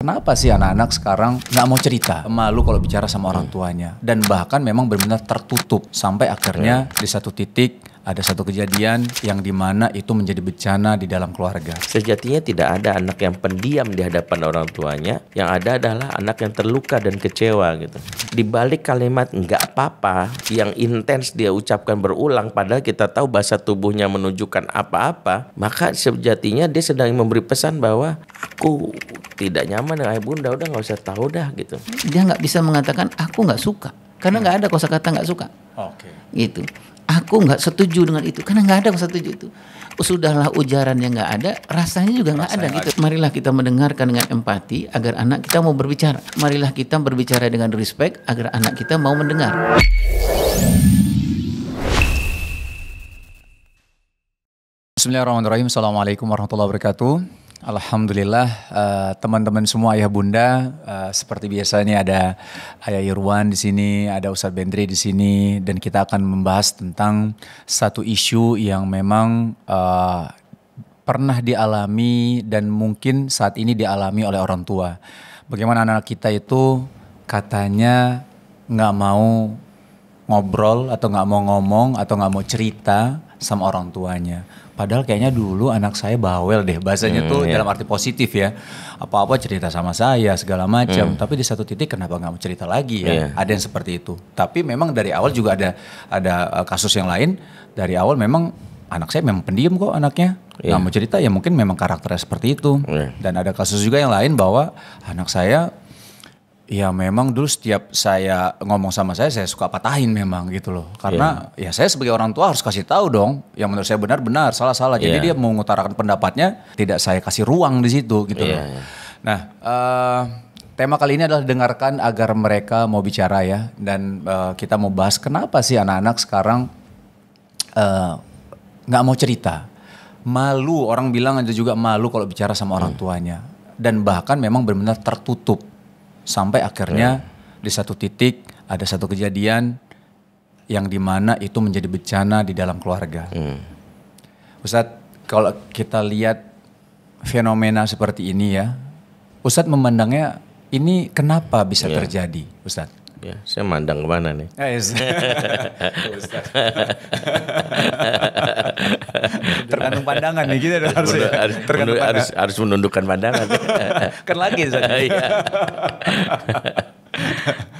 Kenapa sih anak-anak sekarang nggak mau cerita, malu kalau bicara sama orang tuanya, dan bahkan memang benar-benar tertutup sampai akhirnya di satu titik ada satu kejadian yang dimana itu menjadi bencana di dalam keluarga. Sejatinya tidak ada anak yang pendiam di hadapan orang tuanya, yang ada adalah anak yang terluka dan kecewa gitu. Di balik kalimat nggak apa-apa yang intens dia ucapkan berulang, padahal kita tahu bahasa tubuhnya menunjukkan apa-apa, maka sejatinya dia sedang memberi pesan bahwa aku tidak nyaman dengan ayah bunda, udah nggak usah tahu dah gitu. Dia nggak bisa mengatakan aku nggak suka, karena nggak ada kosakata nggak suka. Oke. Gitu. Aku nggak setuju dengan itu, karena nggak ada setuju itu. Sudahlah ujaran yang nggak ada, rasanya juga nggak ada gitu. Marilah kita mendengarkan dengan empati agar anak kita mau berbicara. Marilah kita berbicara dengan respect agar anak kita mau mendengar. Bismillahirrahmanirrahim. Assalamualaikum warahmatullahi wabarakatuh. Alhamdulillah, teman-teman semua ayah bunda, seperti biasa ini ada Ayah Irwan di sini, ada Ustadz Bendri di sini, dan kita akan membahas tentang satu isu yang memang pernah dialami dan mungkin saat ini dialami oleh orang tua. Bagaimana anak kita itu katanya nggak mau ngobrol atau nggak mau ngomong atau nggak mau cerita sama orang tuanya. Padahal kayaknya dulu anak saya bawel deh, bahasanya tuh dalam arti positif ya. Apa-apa cerita sama saya segala macam. Tapi di satu titik kenapa nggak mau cerita lagi ya? Ada yang seperti itu. Tapi memang dari awal juga ada kasus yang lain. Dari awal memang anak saya memang pendiam kok anaknya. Nggak mau cerita ya, mungkin memang karakternya seperti itu. Dan ada kasus juga yang lain bahwa anak saya ya memang dulu setiap saya ngomong sama saya suka patahin memang gitu loh. Karena ya saya sebagai orang tua harus kasih tahu dong, yang menurut saya benar-benar, salah-salah. Jadi dia mengutarakan pendapatnya, tidak saya kasih ruang di situ gitu loh. Nah, tema kali ini adalah dengarkan agar mereka mau bicara ya. Dan kita mau bahas kenapa sih anak-anak sekarang nggak mau cerita. Malu, orang bilang ada juga malu kalau bicara sama orang tuanya. Dan bahkan memang benar-benar tertutup. Sampai akhirnya di satu titik ada satu kejadian yang dimana itu menjadi bencana di dalam keluarga. Ustadz, kalau kita lihat fenomena seperti ini ya, Ustadz memandangnya ini kenapa bisa terjadi, Ustadz? Ya, saya mandang kemana nih? Tergantung pandangan nih kita harus menundukkan pandangan. Kan lagi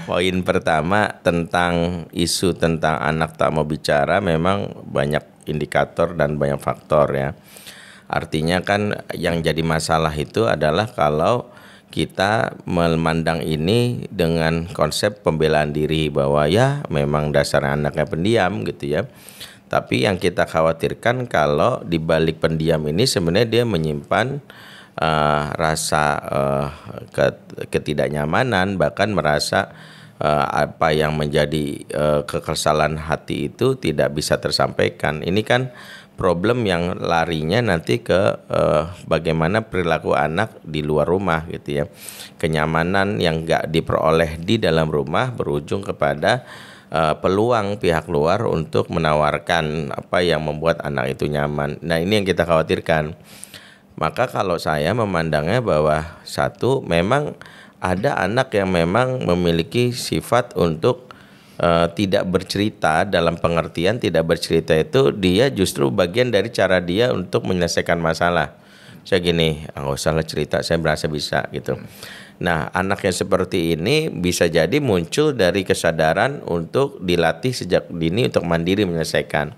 Poin pertama tentang isu tentang anak tak mau bicara, memang banyak indikator dan banyak faktor ya. Artinya kan yang jadi masalah itu adalah kalau kita memandang ini dengan konsep pembelaan diri bahwa ya memang dasarnya anaknya pendiam gitu ya. Tapi yang kita khawatirkan kalau di balik pendiam ini sebenarnya dia menyimpan rasa ketidaknyamanan, bahkan merasa apa yang menjadi kekesalan hati itu tidak bisa tersampaikan. Ini kan problem yang larinya nanti ke bagaimana perilaku anak di luar rumah gitu ya. Kenyamanan yang gak diperoleh di dalam rumah berujung kepada peluang pihak luar untuk menawarkan apa yang membuat anak itu nyaman. Nah, ini yang kita khawatirkan. Maka kalau saya memandangnya bahwa satu, memang ada anak yang memang memiliki sifat untuk tidak bercerita. Dalam pengertian tidak bercerita itu dia justru bagian dari cara dia untuk menyelesaikan masalah. Saya gini, nggak usah lah cerita, saya merasa bisa gitu. Nah, anak yang seperti ini bisa jadi muncul dari kesadaran untuk dilatih sejak dini untuk mandiri menyelesaikan.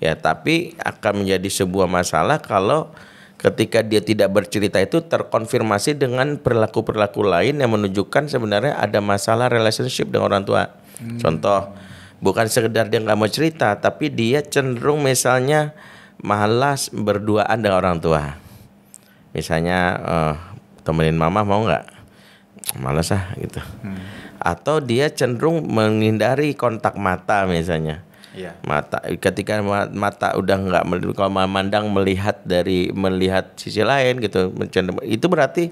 Ya, tapi akan menjadi sebuah masalah kalau ketika dia tidak bercerita itu terkonfirmasi dengan perilaku-perilaku lain yang menunjukkan sebenarnya ada masalah relationship dengan orang tua. Contoh, bukan sekedar dia nggak mau cerita, tapi dia cenderung misalnya malas berduaan dengan orang tua. Misalnya temenin mama mau nggak? Malas gitu. Atau dia cenderung menghindari kontak mata misalnya. Mata, ketika mata udah nggak, kalau memandang melihat sisi lain gitu, itu berarti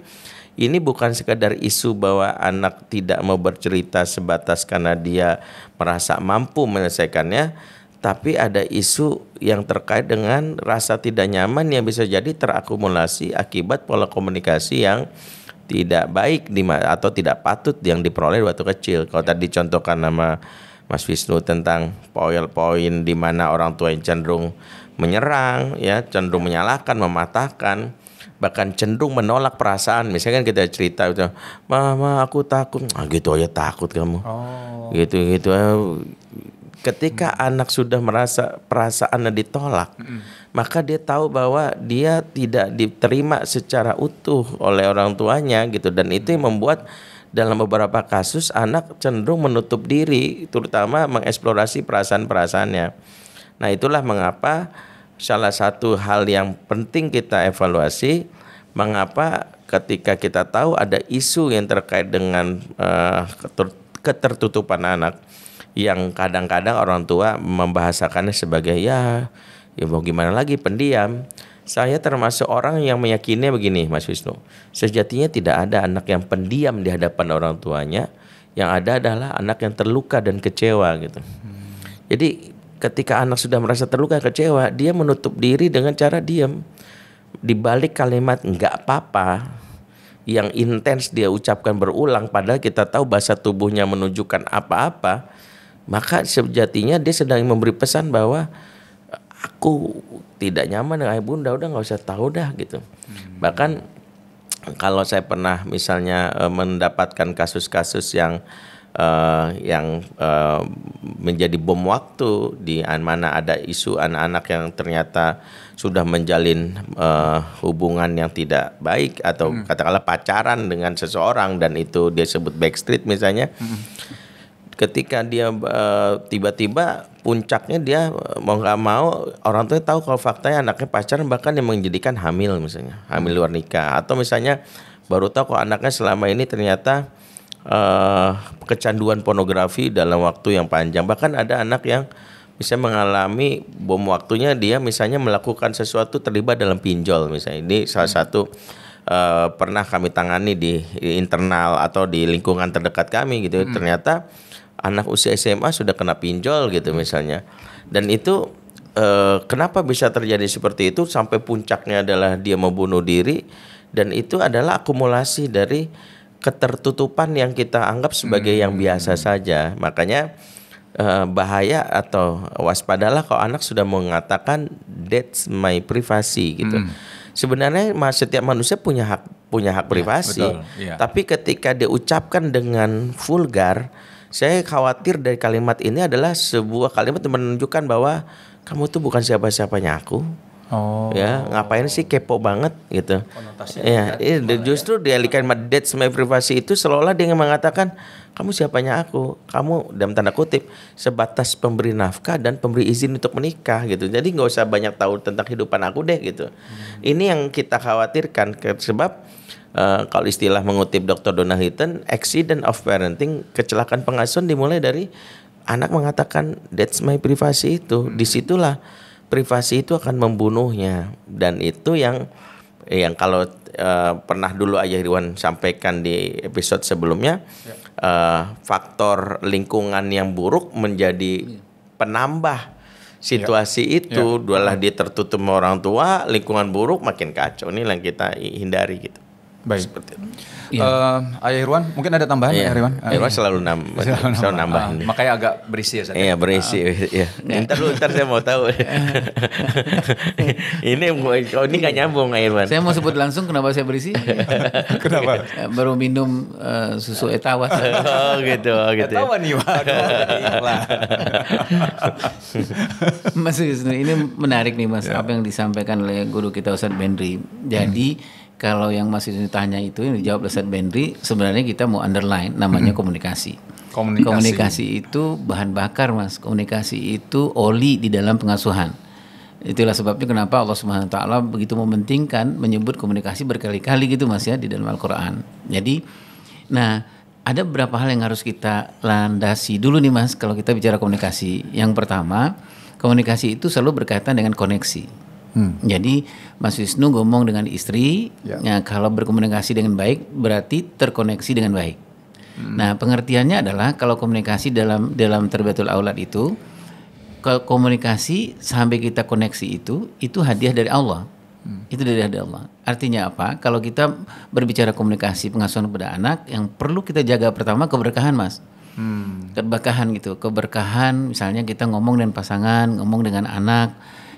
ini bukan sekadar isu bahwa anak tidak mau bercerita sebatas karena dia merasa mampu menyelesaikannya, tapi ada isu yang terkait dengan rasa tidak nyaman yang bisa jadi terakumulasi akibat pola komunikasi yang tidak baik atau tidak patut yang diperoleh waktu kecil. Kalau tadi contohkan nama Mas Wisnu tentang poin-poin di mana orang tua yang cenderung menyerang, ya, cenderung menyalahkan, mematahkan, bahkan cenderung menolak perasaan. Misalkan kita cerita, "Mama, aku takut." Gitu aja takut kamu. Gitu. Ketika anak sudah merasa perasaannya ditolak, maka dia tahu bahwa dia tidak diterima secara utuh oleh orang tuanya gitu, dan itu yang membuat dalam beberapa kasus anak cenderung menutup diri, terutama mengeksplorasi perasaan-perasaannya. Nah, itulah mengapa salah satu hal yang penting kita evaluasi, mengapa ketika kita tahu ada isu yang terkait dengan ketertutupan anak, yang kadang-kadang orang tua membahasakannya sebagai ya mau gimana lagi, pendiam. Saya termasuk orang yang meyakini begini, Mas Wisnu. Sejatinya tidak ada anak yang pendiam di hadapan orang tuanya. Yang ada adalah anak yang terluka dan kecewa gitu. Jadi ketika anak sudah merasa terluka, kecewa, dia menutup diri dengan cara diam. Di balik kalimat enggak apa-apa yang intens dia ucapkan berulang, padahal kita tahu bahasa tubuhnya menunjukkan apa-apa, maka sejatinya dia sedang memberi pesan bahwa aku tidak nyaman dengan ayah bunda, udah nggak usah tahu dah gitu. Bahkan kalau saya pernah misalnya mendapatkan kasus-kasus yang menjadi bom waktu, di mana ada isu anak-anak yang ternyata sudah menjalin hubungan yang tidak baik atau katakanlah pacaran dengan seseorang, dan itu dia sebut backstreet misalnya. Ketika dia tiba-tiba puncaknya dia mau nggak mau orang tua tahu kalau faktanya anaknya pacaran, bahkan yang menjadikan hamil, misalnya hamil luar nikah, atau misalnya baru tahu kalau anaknya selama ini ternyata kecanduan pornografi dalam waktu yang panjang. Bahkan ada anak yang bisa mengalami bom waktunya, dia misalnya melakukan sesuatu terlibat dalam pinjol misalnya. Ini salah satu pernah kami tangani di internal atau di lingkungan terdekat kami gitu. Ternyata anak usia SMA sudah kena pinjol gitu misalnya. Dan itu kenapa bisa terjadi seperti itu sampai puncaknya adalah dia membunuh diri, dan itu adalah akumulasi dari ketertutupan yang kita anggap sebagai yang biasa saja. Makanya bahaya atau waspadalah kalau anak sudah mengatakan that's my privacy gitu. Sebenarnya setiap manusia punya hak privasi, betul, ya. Tapi ketika dia ucapkan dengan vulgar, saya khawatir dari kalimat ini adalah sebuah kalimat yang menunjukkan bahwa kamu tuh bukan siapa-siapanya aku. Ya, ngapain sih kepo banget gitu. Ya, justru dia kalimat that's my privacy itu seolah-olah dia mengatakan kamu siapanya aku. Kamu dalam tanda kutip sebatas pemberi nafkah dan pemberi izin untuk menikah gitu. Jadi nggak usah banyak tahu tentang kehidupan aku deh gitu. Ini yang kita khawatirkan, sebab kalau istilah mengutip Dr. Donald Hinton, accident of parenting, kecelakaan pengasuhan dimulai dari anak mengatakan that's my privacy itu. Disitulah privasi itu akan membunuhnya, dan itu yang kalau pernah dulu Ayah Irwan sampaikan di episode sebelumnya, faktor lingkungan yang buruk menjadi penambah situasi itu. Dualah dia tertutup sama orang tua, lingkungan buruk makin kacau. Ini yang kita hindari gitu. Baik. Seperti itu. Ayah Irwan, mungkin ada tambahan Ayah Irwan? Irwan selalu nambah. Makanya agak berisi ya. Iya, berisi. Ya. Ntar saya mau tahu. Ini nggak nyambung Ayah Irwan. Saya mau sebut langsung kenapa saya berisi. Kenapa? Baru minum susu etawa. Oh gitu. Etawa nih, Mas Wisnu, ini menarik nih Mas, apa yang disampaikan oleh guru kita Ustadz Bendri. Jadi kalau yang Mas Wisnu tanya itu yang dijawab Ustadz Bendri, sebenarnya kita mau underline namanya komunikasi. Komunikasi itu bahan bakar Mas. Komunikasi itu oli di dalam pengasuhan. Itulah sebabnya kenapa Allah Subhanahu wa taala begitu mementingkan menyebut komunikasi berkali-kali gitu Mas ya di dalam Al-Qur'an. Jadi ada beberapa hal yang harus kita landasi dulu nih Mas kalau kita bicara komunikasi. Yang pertama, komunikasi itu selalu berkaitan dengan koneksi. Jadi Mas Wisnu ngomong dengan istri, kalau berkomunikasi dengan baik berarti terkoneksi dengan baik. Nah, pengertiannya adalah kalau komunikasi dalam Tarbiyatul Aulad itu, komunikasi sampai kita koneksi itu hadiah dari Allah. Itu dari Allah. Artinya apa? Kalau kita berbicara komunikasi pengasuhan kepada anak, yang perlu kita jaga pertama keberkahan, Mas. Keberkahan gitu. Keberkahan misalnya kita ngomong dengan pasangan, ngomong dengan anak.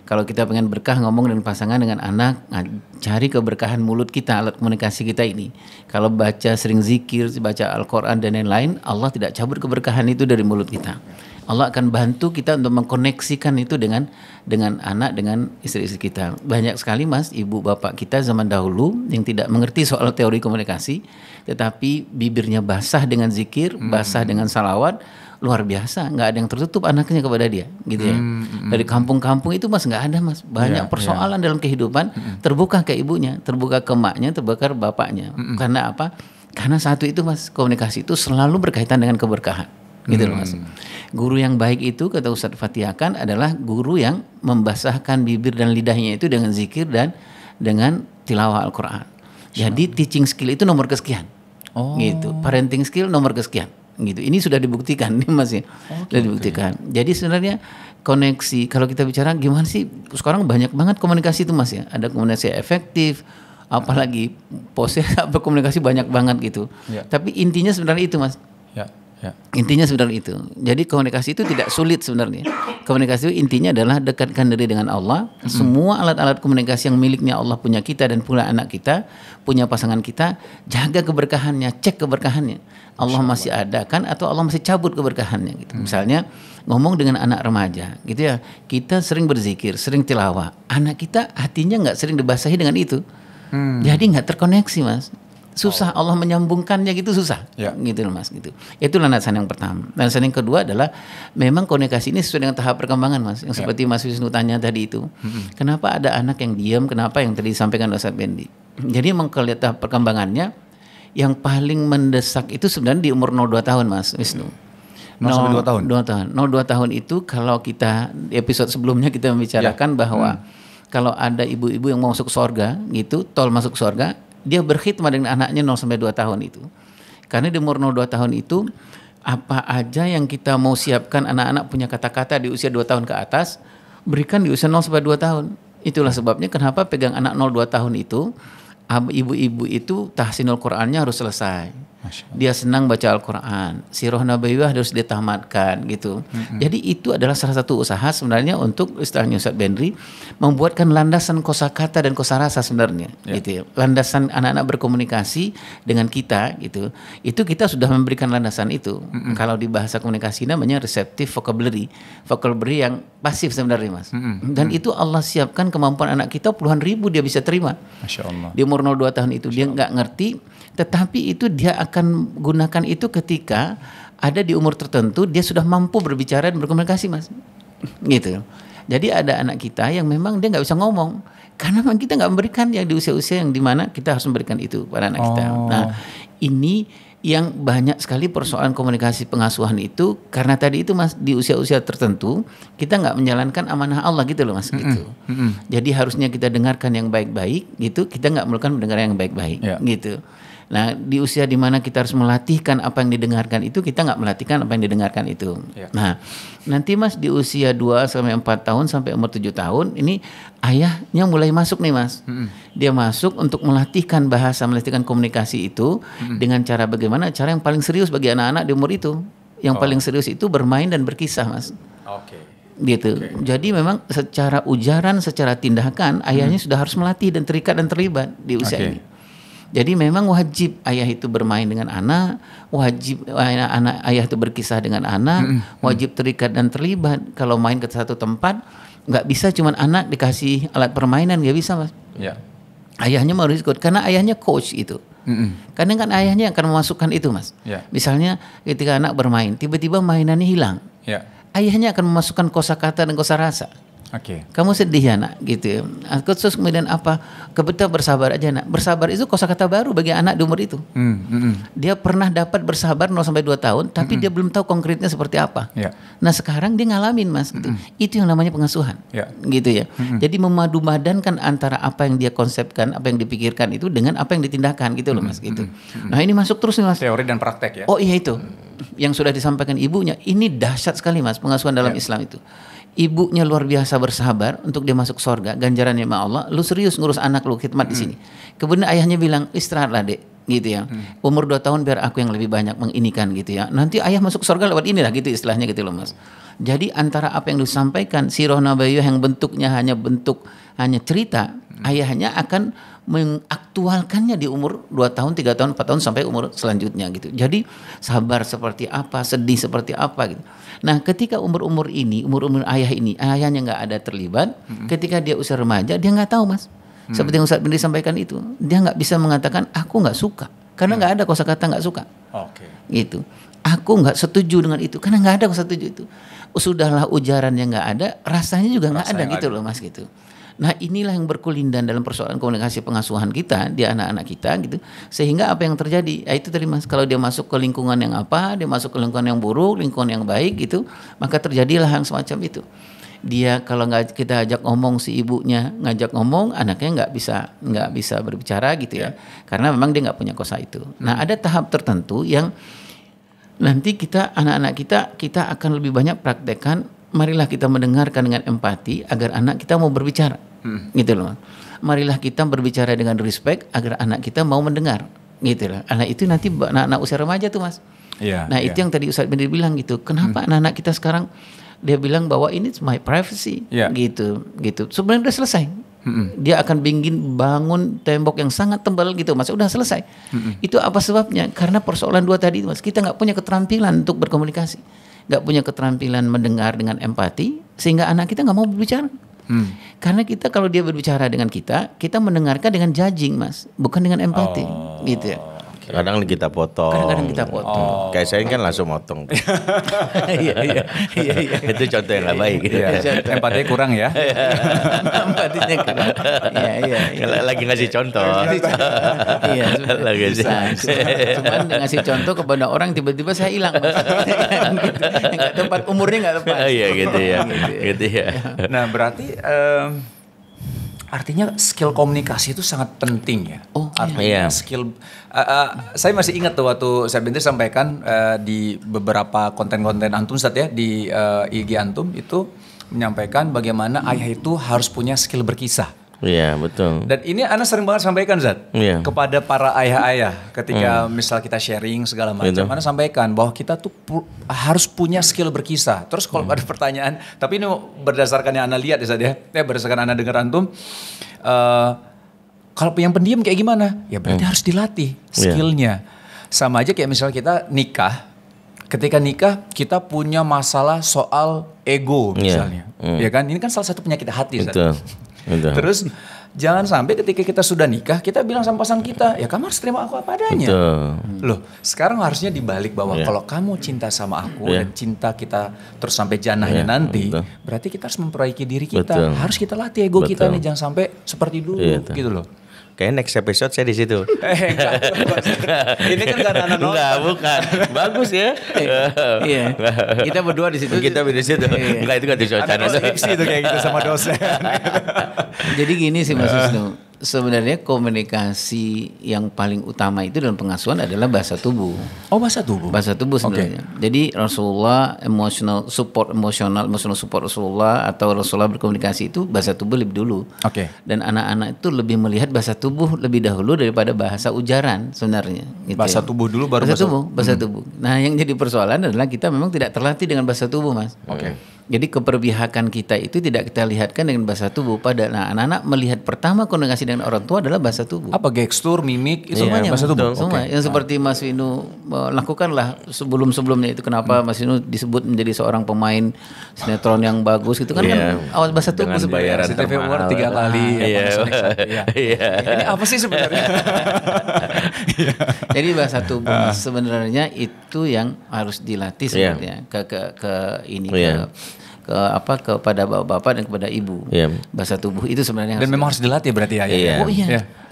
Kalau kita pengen berkah ngomong dengan pasangan, dengan anak, nah, cari keberkahan mulut kita, alat komunikasi kita ini. Kalau baca sering zikir, baca Al-Quran dan lain-lain, Allah tidak cabut keberkahan itu dari mulut kita. Allah akan bantu kita untuk mengkoneksikan itu dengan anak, dengan istri-istri kita. Banyak sekali, Mas, ibu bapak kita zaman dahulu yang tidak mengerti soal teori komunikasi, tetapi bibirnya basah dengan zikir, basah dengan salawat, luar biasa, nggak ada yang tertutup anaknya kepada dia, gitu ya. Dari kampung-kampung itu, Mas, nggak ada, Mas, banyak persoalan dalam kehidupan, terbuka ke ibunya, terbuka ke emaknya, terbuka ke bapaknya. Karena apa? Karena satu itu, Mas, komunikasi itu selalu berkaitan dengan keberkahan, gitu loh, Mas. Guru yang baik itu, kata Ustadz Fatihakan, adalah guru yang membasahkan bibir dan lidahnya itu dengan zikir dan dengan tilawah Al-Quran. Jadi teaching skill itu nomor kesekian, gitu. Parenting skill nomor kesekian, gitu. Ini sudah dibuktikan nih, Mas ya. Sudah dibuktikan. Jadi sebenarnya koneksi, kalau kita bicara gimana sih, sekarang banyak banget komunikasi itu, Mas ya. Ada komunikasi efektif, apalagi komunikasi banyak banget gitu. Tapi intinya sebenarnya itu, Mas. Intinya sebenarnya itu. Jadi komunikasi itu tidak sulit sebenarnya. Komunikasi itu intinya adalah dekatkan diri dengan Allah. Semua alat-alat komunikasi yang miliknya Allah punya kita dan pula anak kita, punya pasangan kita, jaga keberkahannya, cek keberkahannya. Allah masih ada kan, atau Allah masih cabut keberkahannya gitu. Misalnya ngomong dengan anak remaja gitu ya. Kita sering berzikir, sering tilawah. Anak kita hatinya nggak sering dibasahi dengan itu. Jadi nggak terkoneksi, Mas. Susah Allah menyambungkannya gitu, susah, gitu loh, Mas, gitu. Itu landasan yang pertama. Landasan yang kedua adalah memang komunikasi ini sesuai dengan tahap perkembangan, Mas. Yang seperti Mas Wisnu tanya tadi itu. Kenapa ada anak yang diam? Kenapa yang tadi disampaikan Ustadz Bendi? Jadi memang kalau lihat tahap perkembangannya, yang paling mendesak itu sebenarnya di umur 0-2 tahun, Mas Wisnu. 0-2 tahun. 2 tahun. 0-2 tahun itu kalau kita di episode sebelumnya kita membicarakan bahwa kalau ada ibu-ibu yang mau masuk surga gitu, tol masuk surga, dia berkhidmat dengan anaknya 0-2 tahun itu. Karena di umur 0-2 tahun itu, apa aja yang kita mau siapkan anak-anak punya kata-kata di usia 2 tahun ke atas, berikan di usia 0-2 tahun. Itulah sebabnya kenapa pegang anak 0-2 tahun itu, ibu-ibu itu tahsinul Qur'annya harus selesai. Dia senang baca Al-Quran, sirah nabawiyah harus ditamatkan gitu. Jadi itu adalah salah satu usaha sebenarnya untuk istilahnya Ustadz Benri membuatkan landasan kosakata dan kosarasa sebenarnya, gitu ya. Landasan anak-anak berkomunikasi dengan kita gitu. Itu kita sudah memberikan landasan itu. Kalau di bahasa komunikasi namanya receptive vocabulary, vocabulary yang pasif sebenarnya, Mas. Dan itu Allah siapkan kemampuan anak kita puluhan ribu dia bisa terima. Masya Allah. Di umur 0-2 tahun itu dia nggak ngerti, tetapi itu dia akan gunakan itu ketika ada di umur tertentu dia sudah mampu berbicara dan berkomunikasi, Mas. Gitu. Jadi ada anak kita yang memang dia nggak bisa ngomong karena memang kita nggak memberikan yang di usia-usia yang dimana kita harus memberikan itu pada anak kita. Nah, ini yang banyak sekali persoalan komunikasi pengasuhan itu karena tadi itu, Mas, di usia-usia tertentu kita nggak menjalankan amanah Allah gitu loh, Mas, gitu. Jadi harusnya kita dengarkan yang baik-baik gitu, kita nggak melakukan mendengar yang baik-baik gitu. Nah, di usia di mana kita harus melatihkan apa yang didengarkan itu, kita nggak melatihkan apa yang didengarkan itu. Nah, nanti, Mas, di usia 2-4 tahun sampai umur 7 tahun ini ayahnya mulai masuk nih, Mas. Dia masuk untuk melatihkan bahasa, melatihkan komunikasi itu dengan cara bagaimana? Cara yang paling serius bagi anak-anak di umur itu. Yang paling serius itu bermain dan berkisah, Mas. Gitu. Jadi memang secara ujaran, secara tindakan ayahnya sudah harus melatih dan terikat dan terlibat di usia ini. Jadi memang wajib ayah itu bermain dengan anak, wajib ayah itu berkisah dengan anak, wajib terikat dan terlibat. Kalau main ke satu tempat, nggak bisa cuman anak dikasih alat permainan, nggak bisa, Mas. Ayahnya harus ikut karena ayahnya coach itu. Kadang kan ayahnya akan memasukkan itu, Mas. Misalnya ketika anak bermain, tiba-tiba mainannya hilang. Ayahnya akan memasukkan kosakata dan kosarasa. Kamu sedih ya, nak, gitu. Terus kemudian apa? Kebetulan bersabar aja, nak. Bersabar itu kosakata baru bagi anak di umur itu. Dia pernah dapat bersabar 0-2 tahun, tapi dia belum tahu konkretnya seperti apa. Nah sekarang dia ngalamin, Mas. Gitu. Itu yang namanya pengasuhan, gitu ya. Jadi memadu-madankan antara apa yang dia konsepkan, apa yang dipikirkan itu dengan apa yang ditindakan, gitu loh, Mas. Gitu. Nah ini masuk terus nih, Mas. Teori dan praktek ya. Oh iya itu, yang sudah disampaikan ibunya. Ini dahsyat sekali, Mas, pengasuhan dalam Islam itu. ibunya luar biasa bersabar untuk dia masuk surga, ganjarannya sama Allah, lu serius ngurus anak lu, khidmat di sini. Kemudian ayahnya bilang, istirahatlah dek, gitu ya. Umur 2 tahun biar aku yang lebih banyak menginikan gitu ya. Nanti ayah masuk surga lewat inilah gitu istilahnya gitu loh Mas. Jadi antara apa yang disampaikan sirah nabawiyah yang bentuknya hanya cerita, ayahnya akan mengaktualkannya di umur 2 tahun, 3 tahun, 4 tahun sampai umur selanjutnya gitu. Jadi sabar seperti apa, sedih seperti apa gitu. Nah, ketika umur-umur ayah ini, ayahnya nggak ada terlibat, ketika dia usia remaja, dia nggak tahu Mas. Seperti yang Ustaz Bendri sampaikan itu, dia nggak bisa mengatakan aku nggak suka, karena nggak ada kosakata nggak suka. Gitu. Aku nggak setuju dengan itu, karena nggak ada setuju itu. Sudahlah ujarannya nggak ada, rasanya juga nggak ada gitu loh Mas gitu. Nah inilah yang berkulindan dalam persoalan komunikasi pengasuhan kita di anak-anak kita gitu, sehingga apa yang terjadi ya itu tadi Mas, kalau dia masuk ke lingkungan yang apa, dia masuk ke lingkungan yang buruk, lingkungan yang baik gitu, maka terjadilah yang semacam itu. Dia kalau nggak kita ajak ngomong, si ibunya ngajak ngomong, anaknya nggak bisa berbicara gitu ya, karena memang dia nggak punya kosa itu. Nah ada tahap tertentu yang nanti anak-anak kita akan lebih banyak praktekkan. Marilah kita mendengarkan dengan empati agar anak kita mau berbicara, gitu loh. Marilah kita berbicara dengan respect agar anak kita mau mendengar, gitu loh. Anak itu nanti anak-anak usia remaja tuh Mas. Itu yang tadi Ustaz Bendri bilang gitu. Kenapa anak-anak kita sekarang dia bilang bahwa ini my privacy, gitu. Sebenarnya udah selesai. Dia akan bangun tembok yang sangat tebal gitu Mas, udah selesai. Itu apa sebabnya? Karena persoalan 2 tadi Mas, kita nggak punya keterampilan untuk berkomunikasi, nggak punya keterampilan mendengar dengan empati, sehingga anak kita nggak mau berbicara. Karena kita kalau dia berbicara dengan kita mendengarkan dengan judging Mas, bukan dengan empati, gitu ya. Kadang kita potong. Kayak saya kan langsung motong. Iya. Itu contoh yang nggak baik. Empatinya kurang ya. Empatinya kurang. Iya. Lagi ngasih contoh. Iya. Cuman ngasih contoh kepada orang tiba-tiba saya hilang Mas. Nggak tepat, umurnya nggak tepat. Iya gitu ya. Nah berarti artinya skill komunikasi itu sangat penting ya. Artinya skill. Saya masih ingat tuh waktu saya Bendri sampaikan di beberapa konten-konten antum Ustaz ya, di IG antum itu menyampaikan bagaimana ayah itu harus punya skill berkisah. Iya betul. Dan ini Ana sering banget sampaikan Zat kepada para ayah-ayah ketika misal kita sharing segala macam, Ana sampaikan bahwa kita tuh harus punya skill berkisah. Terus kalau ada pertanyaan, tapi ini berdasarkan yang Ana lihat ya Zat ya, berdasarkan Ana dengar antum, kalau yang pendiam kayak gimana? Ya berarti harus dilatih skillnya. Sama aja kayak misalnya kita nikah. Ketika nikah kita punya masalah soal ego misalnya, ya kan? Ini kan salah satu penyakit hati. Betul. Terus jangan sampai ketika kita sudah nikah kita bilang sama pasangan kita, ya kamu harus terima aku apa adanya. Loh, sekarang harusnya dibalik bahwa kalau kamu cinta sama aku dan cinta kita terus sampai janahnya nanti, berarti kita harus memperbaiki diri kita. Harus kita latih ego kita nih, jangan sampai seperti dulu gitu loh. Kayaknya next episode saya di situ. Ini kan karena anak nonton. Enggak, bukan. Bagus ya. Iya. Kita berdua di situ. Enggak, itu kan di suasana. Ada skripsi itu kayak gitu sama dosen. Jadi gini sih Mas Wisnu. Sebenarnya komunikasi yang paling utama itu dalam pengasuhan adalah bahasa tubuh. Bahasa tubuh. Bahasa tubuh sebenarnya. Jadi Rasulullah emotional support Rasulullah atau Rasulullah berkomunikasi itu bahasa tubuh lebih dulu. Dan anak-anak itu lebih melihat bahasa tubuh lebih dahulu daripada bahasa ujaran sebenarnya. Gitu bahasa tubuh dulu baru bahasa tubuh. Nah, yang jadi persoalan adalah kita memang tidak terlatih dengan bahasa tubuh, Mas. Jadi keperpihakan kita itu tidak kita lihatkan dengan bahasa tubuh. Anak-anak melihat pertama komunikasi dengan orang tua adalah bahasa tubuh. Apa gestur, mimik, itu semuanya bahasa tubuh. Semua yang seperti Mas Vinu lakukanlah sebelum-sebelumnya itu. Kenapa Mas Vinu disebut menjadi seorang pemain sinetron yang bagus itu kan awal bahasa tubuh sebenarnya. TV Award 3 kali. Ini apa sih sebenarnya? Jadi bahasa tubuh sebenarnya itu yang harus dilatih sebenarnya kepada bapak-bapak dan kepada ibu. Bahasa tubuh itu sebenarnya dan memang harus dilatih berarti ya.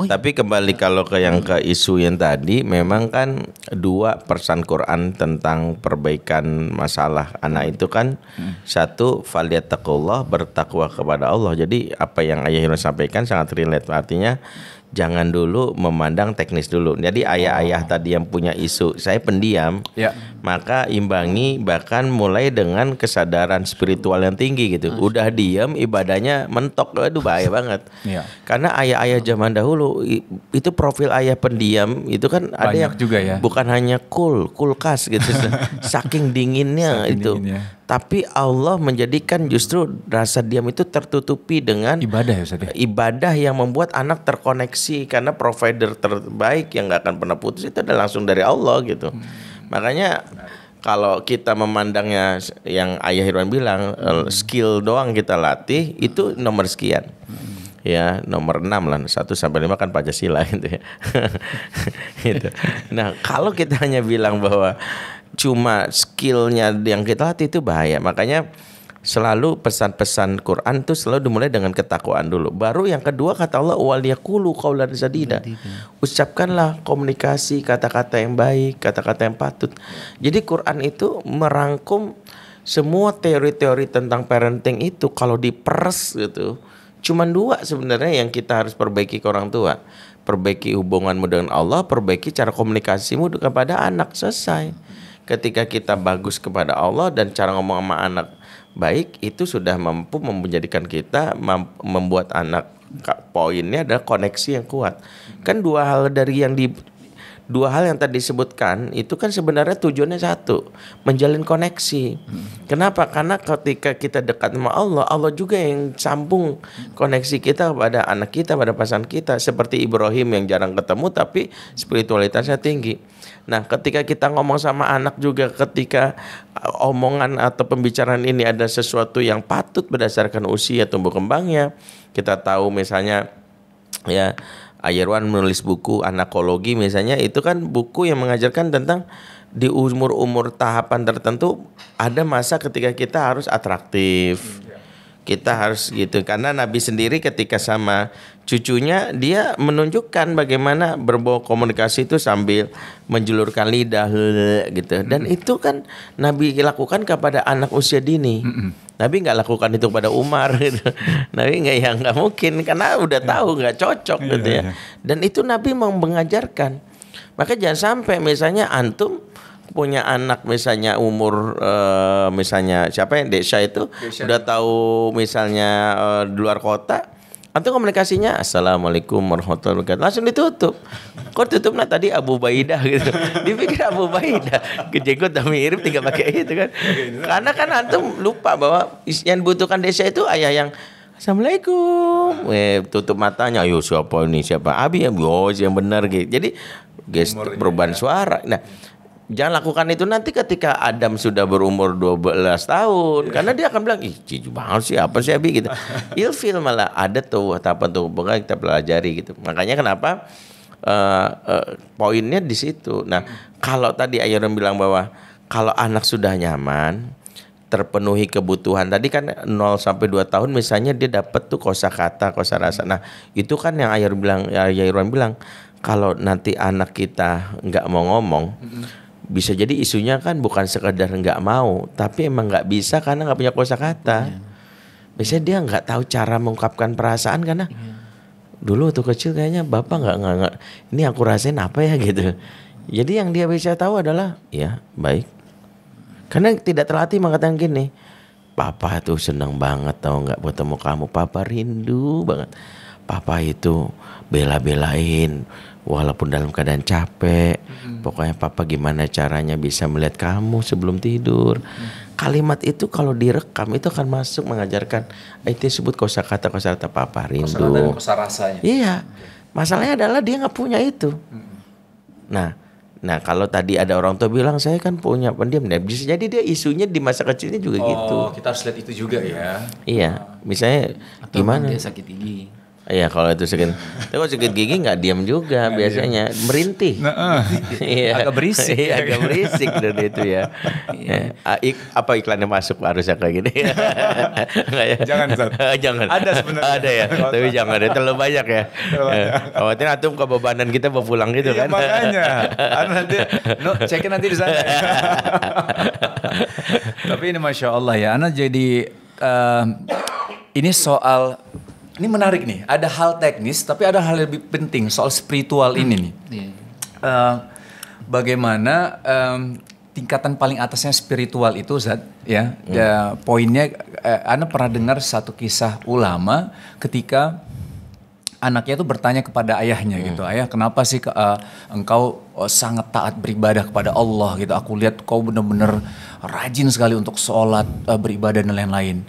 Tapi kembali kalau ke isu yang tadi, memang kan 2 persan Quran tentang perbaikan masalah anak itu kan, 1 falyattaqullah, bertakwa kepada Allah. Jadi apa yang Ayah Hirwan sampaikan sangat relate. Artinya jangan dulu memandang teknis dulu. Jadi ayah-ayah tadi yang punya isu saya pendiam, Ya. maka imbangi bahkan mulai dengan kesadaran spiritual yang tinggi gitu. Udah diam ibadahnya mentok, aduh bahaya banget. Iya. Karena ayah-ayah zaman dahulu itu profil ayah pendiam itu kan ada Banyak yang juga ya. bukan hanya kulkas gitu, saking dinginnya Saking itu. dinginnya. Tapi Allah menjadikan justru rasa diam itu tertutupi dengan Ibadah ya Ustaz ya? ibadah yang membuat anak terkoneksi, karena provider terbaik yang nggak akan pernah putus itu adalah langsung dari Allah gitu. Makanya kalau kita memandangnya yang Ayah Irwan bilang skill doang kita latih itu nomor sekian. Ya nomor 6 lah, 1 sampai 5 kan Pancasila gitu ya. Gitu. Nah kalau kita hanya bilang bahwa cuma skillnya yang kita latih itu bahaya. Makanya selalu pesan-pesan Quran itu selalu dimulai dengan ketakwaan dulu. Baru yang kedua kata Allah waliyaqulu qaulan sadida. Ucapkanlah komunikasi kata-kata yang baik, kata-kata yang patut. Jadi Quran itu merangkum semua teori-teori tentang parenting itu kalau diperes gitu. Cuman 2 sebenarnya yang kita harus perbaiki ke orang tua. Perbaiki hubunganmu dengan Allah, perbaiki cara komunikasimu kepada anak, selesai. Ketika kita bagus kepada Allah dan cara ngomong sama anak baik, itu sudah mampu menjadikan kita membuat anak, poinnya adalah koneksi yang kuat. Kan dua hal yang tadi disebutkan itu kan sebenarnya tujuannya satu, menjalin koneksi. Kenapa? Karena ketika kita dekat sama Allah, Allah juga yang sambung koneksi kita kepada anak kita, pada pasangan kita. Seperti Ibrahim yang jarang ketemu tapi spiritualitasnya tinggi. Nah ketika kita ngomong sama anak juga, ketika omongan atau pembicaraan ini ada sesuatu yang patut berdasarkan usia tumbuh kembangnya. Kita tahu misalnya ya Ayerwan menulis buku anakologi misalnya, itu kan buku yang mengajarkan tentang di umur-umur tahapan tertentu ada masa ketika kita harus atraktif. Kita harus gitu, karena Nabi sendiri ketika sama cucunya dia menunjukkan bagaimana berbawa komunikasi itu sambil menjulurkan lidah gitu. Dan itu kan Nabi lakukan kepada anak usia dini. Nabi nggak lakukan itu kepada Umar gitu. Nabi nggak mungkin karena udah tahu nggak cocok gitu ya. Dan itu Nabi mau mengajarkan. Maka jangan sampai misalnya antum punya anak misalnya umur misalnya siapa yang desa itu udah tahu misalnya di luar kota, antum komunikasinya assalamualaikum warahmatullahi wabarakatuh langsung ditutup. Kok tutupnya tadi Abu Baidah gitu, dipikir Abu Baidah kejenggot dan mirip tinggal pakai itu kan. Karena kan antum lupa bahwa yang dibutuhkan desa itu ayah yang assalamualaikum, tutup matanya, ayo siapa ini siapa Abi ya, bos yang benar gitu. Jadi gestur perubahan suara. Nah jangan lakukan itu nanti ketika Adam sudah berumur 12 tahun. Karena dia akan bilang, ih cicu banget sih, apa sih Abi gitu. Ilfil malah ada tuh tahapan tuh kita pelajari gitu. Makanya kenapa poinnya di situ. Nah kalau tadi Ayurwan bilang bahwa kalau anak sudah nyaman, terpenuhi kebutuhan. Tadi kan 0 sampai 2 tahun misalnya dia dapat tuh kosakata, kosarasa. Nah itu kan yang Ayurwan bilang, kalau nanti anak kita nggak mau ngomong, bisa jadi isunya kan bukan sekedar nggak mau, tapi emang nggak bisa karena nggak punya kosakata. Biasanya dia nggak tahu cara mengungkapkan perasaan karena dulu waktu kecil kayaknya bapak nggak ini aku rasain apa ya gitu. Jadi yang dia bisa tahu adalah ya baik. Karena tidak terlatih mengatakan gini, papa tuh senang banget tahu nggak bertemu kamu, papa rindu banget. Papa itu bela-belain walaupun dalam keadaan capek. Pokoknya papa gimana caranya bisa melihat kamu sebelum tidur. Kalimat itu kalau direkam itu akan masuk mengajarkan itu disebut kosakata papa rindu. Kosakata dan kosarasanya. Iya. Masalahnya adalah dia nggak punya itu. Nah kalau tadi ada orang tua bilang saya kan punya pendiam, nah, bisa jadi dia isunya di masa kecilnya juga gitu. Oh, kita harus lihat itu juga ya. Iya, misalnya Atau gimana? dia sakit gigi. Iya kalau itu sakit, tapi kalau sakit gigi nggak diam juga biasanya, merintih. Iya. Agak berisik. Iya, agak berisik dan itu ya. Apa iklannya masuk harusnya kayak gini? Jangan, Zat. Jangan. Ada sebenarnya. Ada ya, tapi jangan ya, terlalu banyak ya. Khawatir antum kebebanan kita bawa pulang gitu Iya, kan. makanya. Nanti cekin nanti di sana. Tapi ini Masya Allah ya, Ana jadi ini soal Ini menarik nih, ada hal teknis tapi ada hal yang lebih penting soal spiritual ini nih. Bagaimana tingkatan paling atasnya spiritual itu Zat ya, poinnya Anda pernah dengar satu kisah ulama ketika anaknya itu bertanya kepada ayahnya gitu, ayah kenapa sih engkau sangat taat beribadah kepada Allah gitu, aku lihat kau benar-benar rajin sekali untuk sholat, beribadah dan lain-lain.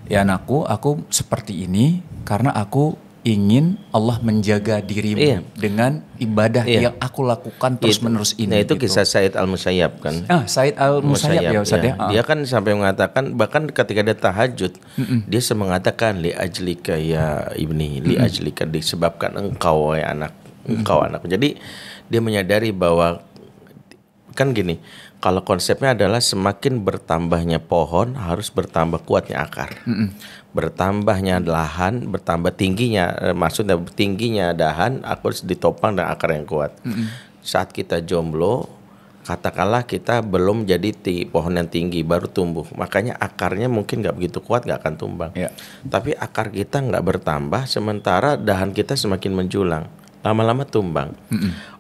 Ya anakku, aku seperti ini karena aku ingin Allah menjaga dirimu dengan ibadah yang aku lakukan terus-menerus ini. Nah itu gitu. kisah Said Al-Musayyab kan. Said Al-Musayyab ya Ustaz ya. Dia kan sampai mengatakan, bahkan ketika dia tahajud, dia mengatakan li ajlika ya ibni, li ajlika, disebabkan engkau wahai anak, engkau anakku. Jadi dia menyadari bahwa kan gini, kalau konsepnya adalah semakin bertambahnya pohon harus bertambah kuatnya akar. Bertambahnya lahan, bertambah tingginya, maksudnya tingginya dahan, aku harus ditopang dengan akar yang kuat. Saat kita jomblo, katakanlah kita belum jadi pohon yang tinggi, baru tumbuh. Makanya akarnya mungkin nggak begitu kuat, nggak akan tumbang. Tapi akar kita nggak bertambah, sementara dahan kita semakin menjulang. Lama-lama tumbang.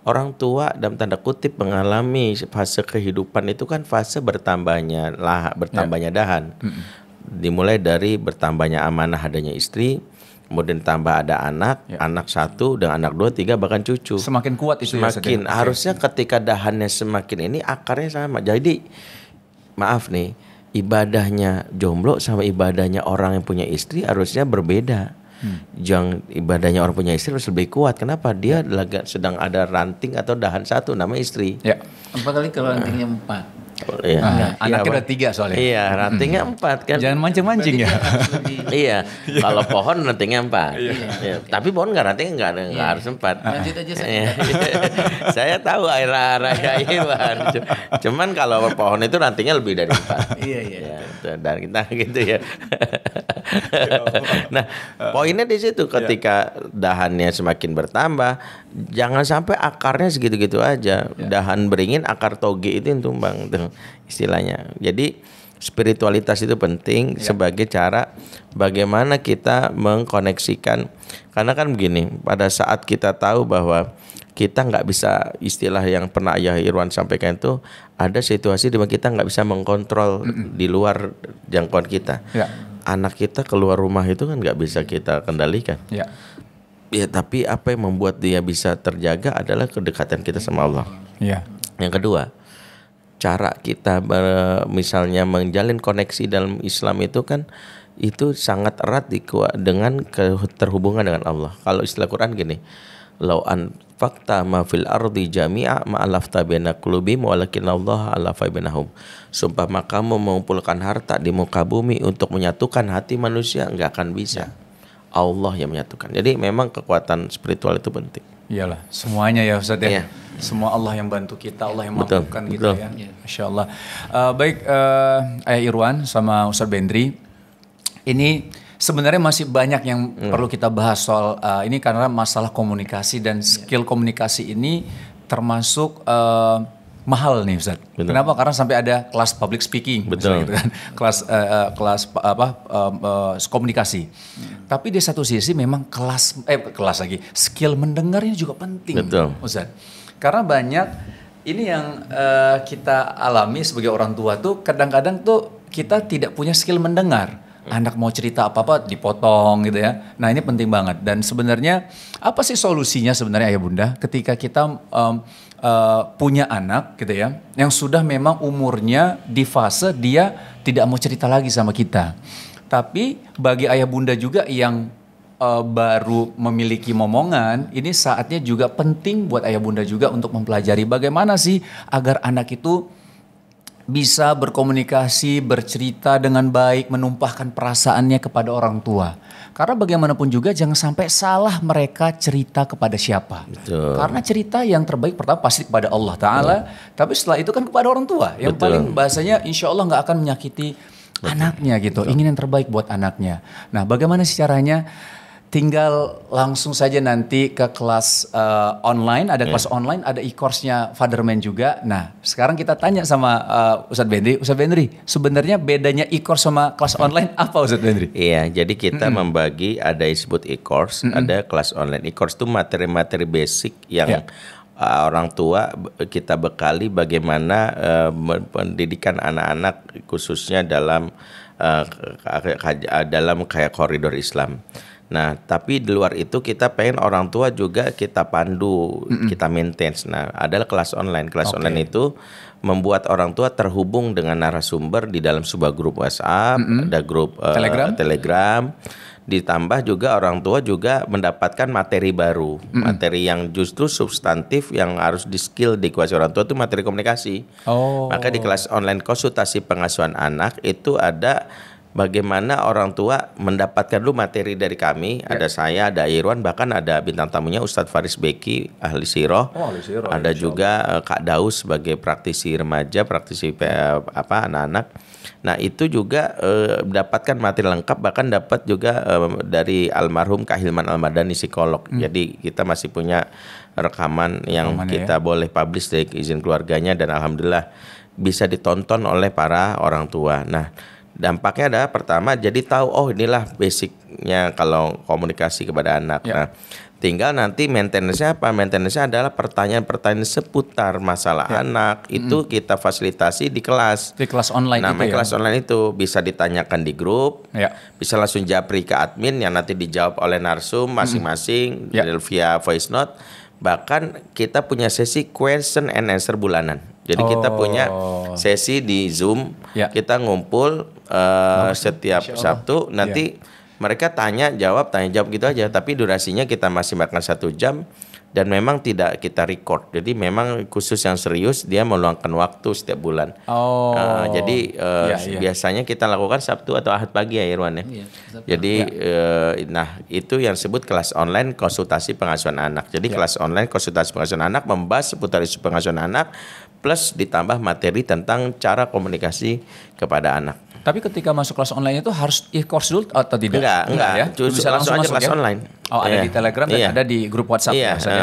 Orang tua dalam tanda kutip mengalami fase kehidupan itu kan fase bertambahnya dahan. Dimulai dari bertambahnya amanah adanya istri, kemudian tambah ada anak, anak 1 dan anak 2, 3 bahkan cucu. Semakin kuat itu semakin ya, harusnya ketika dahannya semakin ini akarnya sama. Jadi maaf nih, ibadahnya jomblo sama ibadahnya orang yang punya istri harusnya berbeda. Jangan ibadahnya orang punya istri harus lebih kuat. Kenapa? Dia lagi sedang ada ranting atau dahan 1 nama istri. Apalagi kalau rantingnya 4. Anaknya udah 3 soalnya. Iya, rantingnya 4 kan. Jangan mancing-mancing ya. Iya, kalau pohon rantingnya 4. Tapi pohon rantingnya nggak harus 4. Lanjut aja saya tahu arah-arah Iwan. Cuman kalau pohon itu rantingnya lebih dari 4. Iya. Dan kita gitu ya. Nah, poinnya di situ ketika dahannya semakin bertambah, jangan sampai akarnya segitu-gitu aja. Dahan beringin, akar toge itu yang tumbang tuh istilahnya. Jadi spiritualitas itu penting sebagai cara bagaimana kita mengkoneksikan. Karena kan begini, pada saat kita tahu bahwa kita nggak bisa, istilah yang pernah Ayah Irwan sampaikan itu, ada situasi di mana kita nggak bisa mengkontrol di luar jangkauan kita. Anak kita keluar rumah itu kan nggak bisa kita kendalikan. Ya, tapi apa yang membuat dia bisa terjaga adalah kedekatan kita sama Allah. Yang kedua, cara kita misalnya menjalin koneksi dalam Islam itu kan itu sangat erat dengan terhubungan dengan Allah. Kalau istilah Quran gini, lau anfaqta ma fil ardi jami'a ma alafta baina qulubihim walakinallaha alafa bainahum. Sumpah kamu mengumpulkan harta di muka bumi untuk menyatukan hati manusia, enggak akan bisa. Allah yang menyatukan. Jadi memang kekuatan spiritual itu penting. Iyalah, semuanya ya Ustaz ya. Semua Allah yang bantu kita, Allah yang mampukan kita ya. Masya Allah. Baik Ayah Irwan sama Ustaz Bendri, ini sebenarnya masih banyak yang perlu kita bahas soal ini karena masalah komunikasi dan skill komunikasi ini termasuk mahal nih Ustaz. Kenapa? Karena sampai ada kelas public speaking, gitu kan, kelas komunikasi. Tapi di satu sisi memang kelas lagi skill mendengarnya juga penting, Ustaz. Karena banyak ini yang kita alami sebagai orang tua tuh kadang-kadang tuh kita tidak punya skill mendengar. Anak mau cerita apa-apa dipotong gitu ya. Nah ini penting banget. Dan sebenarnya apa sih solusinya sebenarnya Ayah Bunda ketika kita punya anak gitu ya, yang sudah memang umurnya di fase dia tidak mau cerita lagi sama kita. Tapi bagi Ayah Bunda juga yang baru memiliki momongan, ini saatnya juga penting buat Ayah Bunda juga untuk mempelajari bagaimana sih agar anak itu bisa berkomunikasi, bercerita dengan baik, menumpahkan perasaannya kepada orang tua. Karena bagaimanapun juga jangan sampai salah mereka cerita kepada siapa. Karena cerita yang terbaik pertama pasti kepada Allah Ta'ala. Tapi setelah itu kan kepada orang tua. Yang paling bahasanya insya Allah gak akan menyakiti anaknya gitu. Ingin yang terbaik buat anaknya. Nah bagaimana sih caranya? tinggal langsung saja nanti ke kelas online, ada kelas online, ada e-course-nya Fatherman juga. Nah, sekarang kita tanya sama Ustadz Bendri, sebenarnya bedanya e-course sama kelas online apa Ustadz Bendri? Iya, jadi kita membagi, ada yang disebut e-course, ada kelas online. E-course itu materi-materi basic yang orang tua kita bekali bagaimana pendidikan anak-anak khususnya dalam kayak koridor Islam. Nah, tapi di luar itu kita pengen orang tua juga kita pandu, kita maintain. Nah, adalah kelas online. Kelas online itu membuat orang tua terhubung dengan narasumber di dalam sebuah grup WhatsApp, ada grup Telegram. Ditambah juga orang tua juga mendapatkan materi baru, materi yang justru substantif yang harus di-skill dikuasai orang tua itu materi komunikasi. Maka di kelas online konsultasi pengasuhan anak itu ada bagaimana orang tua mendapatkan dulu materi dari kami, ada saya, ada Irwan, bahkan ada bintang tamunya Ustadz Faris Beki, ahli siroh. Ada juga Kak Daus sebagai praktisi remaja, praktisi anak-anak. Nah, itu juga mendapatkan materi lengkap, bahkan dapat juga dari almarhum Kak Hilman Almadani, psikolog. Jadi kita masih punya rekaman yang kita boleh publish dari izin keluarganya, dan alhamdulillah bisa ditonton oleh para orang tua. Nah, dampaknya adalah pertama jadi tahu, oh inilah basicnya kalau komunikasi kepada anak. Nah, tinggal nanti maintenance-nya apa? Maintenance-nya adalah pertanyaan-pertanyaan seputar masalah anak. Itu kita fasilitasi di kelas. Di kelas online namanya itu kelas online itu bisa ditanyakan di grup, bisa langsung japri ke admin yang nanti dijawab oleh narsum masing-masing via voice note. Bahkan kita punya sesi question and answer bulanan. Jadi kita punya sesi di Zoom, kita ngumpul setiap Sabtu, nanti mereka tanya jawab gitu aja. Tapi durasinya kita masih makan 1 jam. Dan memang tidak kita record. Jadi memang khusus yang serius dia meluangkan waktu setiap bulan. Jadi biasanya kita lakukan Sabtu atau Ahad pagi ya Irwan ya. Jadi nah itu yang disebut kelas online konsultasi pengasuhan anak. Jadi kelas online konsultasi pengasuhan anak membahas seputar isu pengasuhan anak plus ditambah materi tentang cara komunikasi kepada anak. Tapi ketika masuk kelas online itu harus e-course dulu atau tidak? Enggak ya. Bisa langsung aja masuk kelas online. Ada di Telegram dan ada di grup WhatsApp.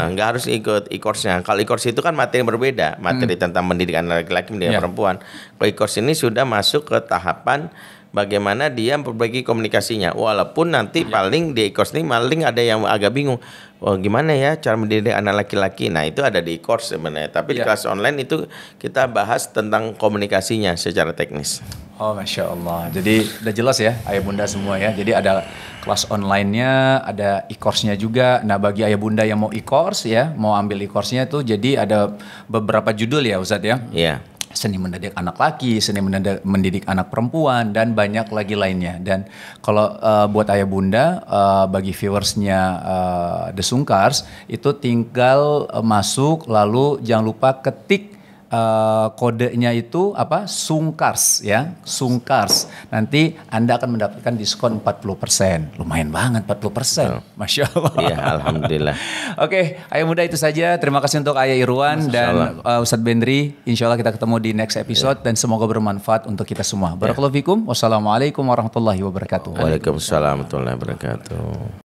Enggak harus ikut e-course-nya. Kalau e-course itu kan materi yang berbeda, materi tentang mendidik anak laki-laki, mendidik perempuan. Kalau e-course ini sudah masuk ke tahapan bagaimana dia memperbaiki komunikasinya. Walaupun nanti paling di e-course ini paling ada yang agak bingung. Oh gimana ya cara mendidik anak laki-laki? Nah itu ada di e-course sebenarnya. Tapi di kelas online itu kita bahas tentang komunikasinya secara teknis. Oh Masya Allah. Jadi udah jelas ya ayah bunda semua ya. Jadi ada kelas online-nya, ada e-course-nya juga. Nah bagi ayah bunda yang mau e-course ya, mau ambil e-course-nya tuh jadi ada beberapa judul ya Ustadz ya. Iya. Seni mendidik anak laki, seni mendidik anak perempuan, dan banyak lagi lainnya. Dan kalau buat ayah bunda, bagi viewersnya The Sungkars, itu tinggal masuk, lalu jangan lupa ketik kodenya itu apa? Sungkars ya, Sungkars. Nanti Anda akan mendapatkan diskon 40%. Lumayan banget 40%. Masya Allah. Iya, alhamdulillah. Oke, ayah muda itu saja. Terima kasih untuk ayah Irwan dan Ustadz Bendri. Insya Allah kita ketemu di next episode dan semoga bermanfaat untuk kita semua. Barakallahu fikum. Wassalamualaikum warahmatullahi wabarakatuh. Waalaikumsalam warahmatullahi wabarakatuh.